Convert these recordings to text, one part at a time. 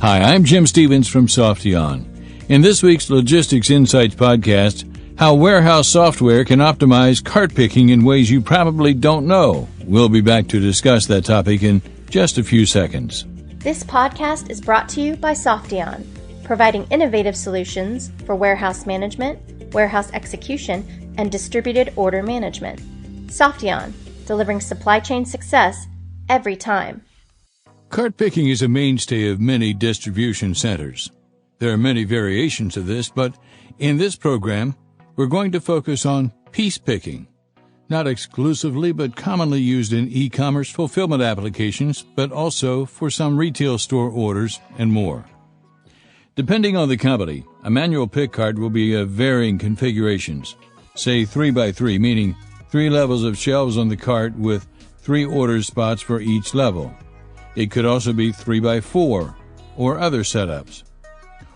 Hi, I'm Jim Stevens from Softion. In this week's Logistics Insights podcast, how warehouse software can optimize cart picking in ways you probably don't know. We'll be back to discuss that topic in just a few seconds. This podcast is brought to you by Softion, providing innovative solutions for warehouse management, warehouse execution, and distributed order management. Softion, delivering supply chain success every time. Cart picking is a mainstay of many distribution centers. There are many variations of this, but in this program, we're going to focus on piece picking. Not exclusively, but commonly used in e-commerce fulfillment applications, but also for some retail store orders and more. Depending on the company, a manual pick cart will be of varying configurations. Say 3x3, meaning 3 levels of shelves on the cart with 3 order spots for each level. It could also be 3x4 or other setups.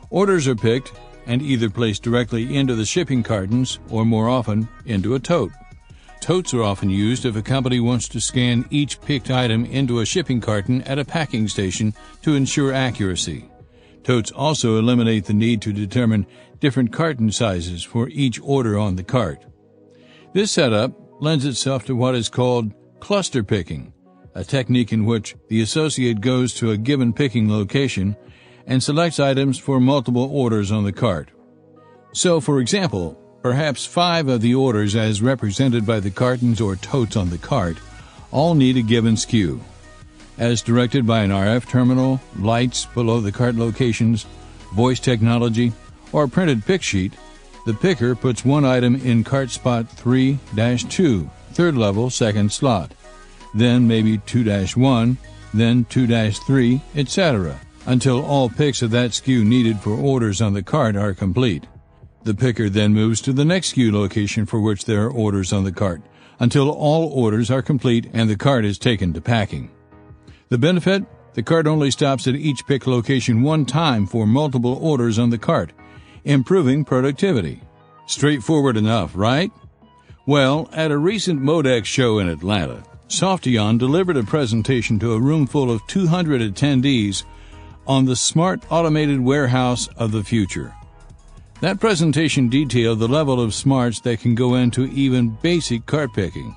Orders are picked and either placed directly into the shipping cartons or more often into a tote. Totes are often used if a company wants to scan each picked item into a shipping carton at a packing station to ensure accuracy. Totes also eliminate the need to determine different carton sizes for each order on the cart. This setup lends itself to what is called cluster picking, a technique in which the associate goes to a given picking location and selects items for multiple orders on the cart. So, for example, perhaps 5 of the orders as represented by the cartons or totes on the cart all need a given SKU. As directed by an RF terminal, lights below the cart locations, voice technology, or printed pick sheet, the picker puts one item in cart spot 3-2, third level, second slot, then maybe 2-1, then 2-3, etc., until all picks of that SKU needed for orders on the cart are complete. The picker then moves to the next SKU location for which there are orders on the cart, until all orders are complete and the cart is taken to packing. The benefit? The cart only stops at each pick location one time for multiple orders on the cart, improving productivity. Straightforward enough, right? Well, at a recent Modex show in Atlanta, Softion delivered a presentation to a room full of 200 attendees on the smart automated warehouse of the future. That presentation detailed the level of smarts that can go into even basic cart picking.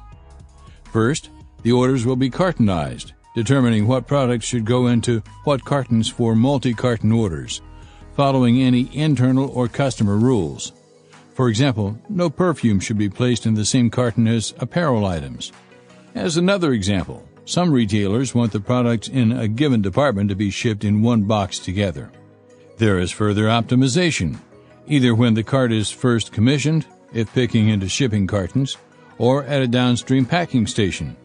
First, the orders will be cartonized, determining what products should go into what cartons for multi-carton orders, following any internal or customer rules. For example, no perfume should be placed in the same carton as apparel items. As another example, some retailers want the products in a given department to be shipped in one box together. There is further optimization, either when the cart is first commissioned, if picking into shipping cartons, or at a downstream packing station.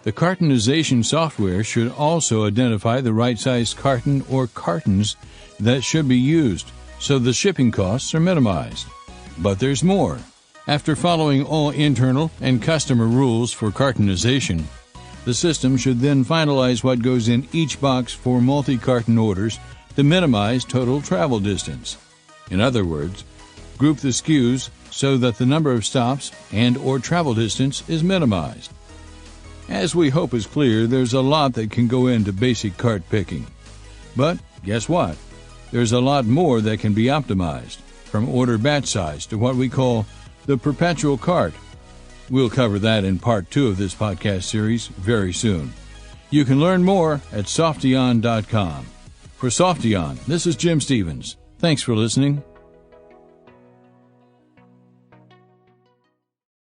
The cartonization software should also identify the right-sized carton or cartons that should be used, so the shipping costs are minimized. But there's more. After following all internal and customer rules for cartonization, the system should then finalize what goes in each box for multi-carton orders to minimize total travel distance. In other words, group the SKUs so that the number of stops and/or travel distance is minimized. As we hope is clear, there's a lot that can go into basic cart picking. But guess what? There's a lot more that can be optimized, from order batch size to what we call the perpetual cart. We'll cover that in part 2 of this podcast series very soon. You can learn more at Softion.com. For Softion, this is Jim Stevens. Thanks for listening.